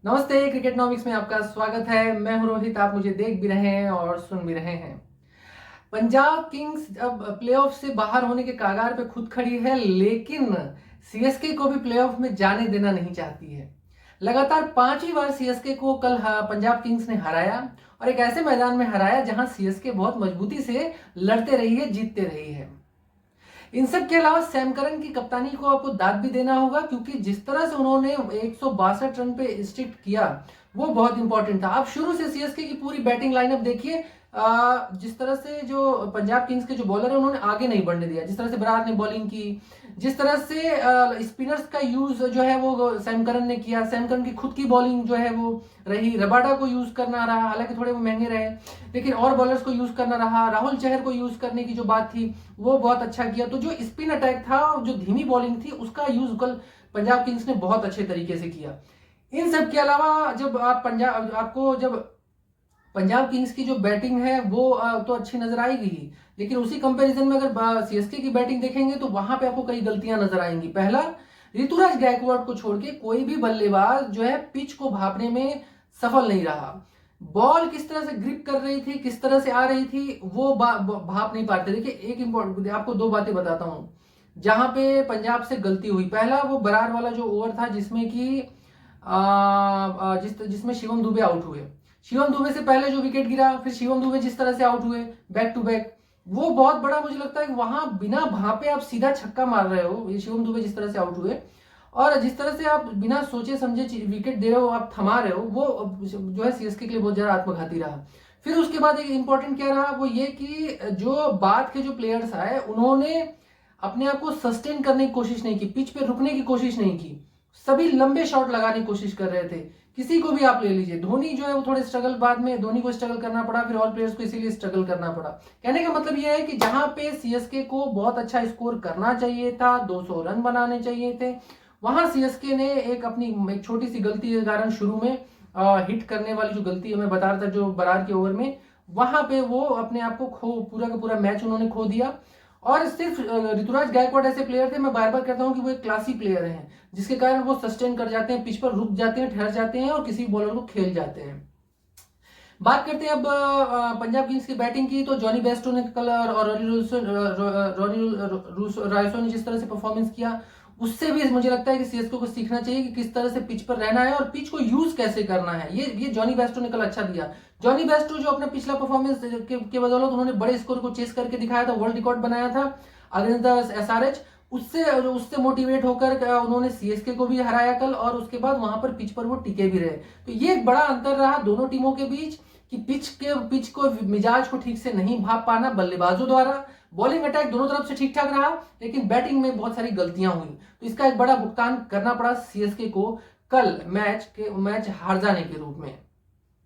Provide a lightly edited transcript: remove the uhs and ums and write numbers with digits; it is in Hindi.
नमस्ते, क्रिकेटनॉमिक्स में आपका स्वागत है। मैं हूं रोहित, आप मुझे देख भी रहे हैं और सुन भी रहे हैं। पंजाब किंग्स अब प्लेऑफ से बाहर होने के कगार पे खुद खड़ी है, लेकिन सीएसके को भी प्लेऑफ में जाने देना नहीं चाहती है। लगातार पांचवी बार सीएसके को कल पंजाब किंग्स ने हराया और एक ऐसे मैदान में हराया जहां सीएसके बहुत मजबूती से लड़ते रही है, जीतते रही है। इन सब के अलावा सैम करन की कप्तानी को आपको दाद भी देना होगा, क्योंकि जिस तरह से उन्होंने 162 रन पे स्टिक किया वो बहुत इंपॉर्टेंट था। आप शुरू से सीएसके की पूरी बैटिंग लाइनअप देखिए। जिस तरह से जो पंजाब किंग्स के जो बॉलर है उन्होंने आगे नहीं बढ़ने दिया, जिस तरह से बरार ने बॉलिंग की, जिस तरह से स्पिनर्स का यूज जो है वो सैम करन ने किया। सैम करन की खुद की बॉलिंग जो है वो रही, रबाडा को यूज करना रहा, हालांकि थोड़े वो महंगे रहे, लेकिन और बॉलर्स को यूज करना रहा। राहुल चहर को यूज करने की जो बात थी वो बहुत अच्छा किया। तो जो स्पिन अटैक था, जो धीमी बॉलिंग थी, उसका यूज कल पंजाब किंग्स ने बहुत अच्छे तरीके से किया। इन सब के अलावा जब जब पंजाब किंग्स की जो बैटिंग है वो तो अच्छी नजर आएगी ही, लेकिन उसी कंपैरिजन में अगर सीएसके की बैटिंग देखेंगे तो वहां पे आपको कई गलतियां नजर आएंगी। पहला, ऋतुराज गायकवाड को छोड़ के कोई भी बल्लेबाज जो है पिच को भापने में सफल नहीं रहा। बॉल किस तरह से ग्रिप कर रही थी, किस तरह से आ रही थी, वो भाप नहीं पाते। देखिए, एक इंपॉर्टेंट आपको दो बातें बताता हूं जहां पे पंजाब से गलती हुई। पहला, वो बरार वाला जो ओवर था जिसमें कि जिसमें शिवम दुबे आउट हुए। शिवम दुबे से पहले जो विकेट गिरा, फिर शिवम दुबे जिस तरह से आउट हुए बैक टू बैक, वो बहुत बड़ा मुझे लगता है कि वहां बिना भापे आप सीधा छक्का मार रहे हो। ये शिवम दुबे जिस तरह से आउट हुए और जिस तरह से आप बिना सोचे समझे विकेट दे रहे हो, आप थमा रहे हो, वो जो है सीएसके के लिए बहुत ज्यादा आत्मघाती रहा। फिर उसके बाद एक इंपॉर्टेंट क्या रहा, वो ये कि जो बाद के जो प्लेयर्स आए उन्होंने अपने आप को सस्टेन करने की कोशिश नहीं की, पिच पे रुकने की कोशिश नहीं की। सभी लंबे शॉट लगाने की कोशिश कर रहे थे। किसी को भी आप ले लीजिए, धोनी जो है वो थोड़े स्ट्रगल, बाद में धोनी को स्ट्रगल करना पड़ा, फिर ऑल प्लेयर्स को इसीलिए स्ट्रगल करना पड़ा। कहने का मतलब यह है कि जहां पे सीएसके को बहुत अच्छा स्कोर करना चाहिए था, 200 रन बनाने चाहिए थे, वहां सीएसके ने एक छोटी सी गलती के कारण शुरू में हिट करने वाली जो गलती मैं बता रहा था जो बरार के ओवर में, वहां पे वो अपने आप को पूरा का पूरा मैच उन्होंने खो दिया। और सिर्फ ऋतुराज गायकवाड ऐसे प्लेयर थे, मैं बार बार कहता हूं कि वो एक क्लासी प्लेयर हैं, जिसके कारण वो सस्टेन कर जाते हैं, पिच पर रुक जाते हैं, ठहर जाते हैं और किसी बॉलर को खेल जाते हैं। बात करते हैं अब पंजाब किंग्स की बैटिंग की। तो जॉनी बेस्टो ने कल और रॉनी रायसो ने जिस तरह से परफॉर्मेंस किया, उससे भी मुझे लगता है कि सीएसके को सीखना चाहिए कि किस तरह से पिच पर रहना है और पिच को यूज कैसे करना है। ये जॉनी बेस्टो ने कल अच्छा दिया। जॉनी बेस्टो जो अपना पिछला परफॉर्मेंस के बदौलत उन्होंने बड़े स्कोर को चेस करके दिखाया था, वर्ल्ड रिकॉर्ड बनाया था अगेंस्ट द एसआरएच, उससे उससे मोटिवेट होकर उन्होंने सीएसके को भी हराया कल, और उसके बाद वहां पर पिच पर वो टिके भी रहे। तो ये एक बड़ा अंतर रहा दोनों टीमों के बीच कि पिच को मिजाज को ठीक से नहीं भाप पाना बल्लेबाजों द्वारा। बॉलिंग अटैक दोनों तरफ से ठीक ठाक रहा, लेकिन बैटिंग में बहुत सारी गलतियां हुई, तो इसका एक बड़ा भुगतान करना पड़ा सीएसके को कल मैच हार जाने के रूप में।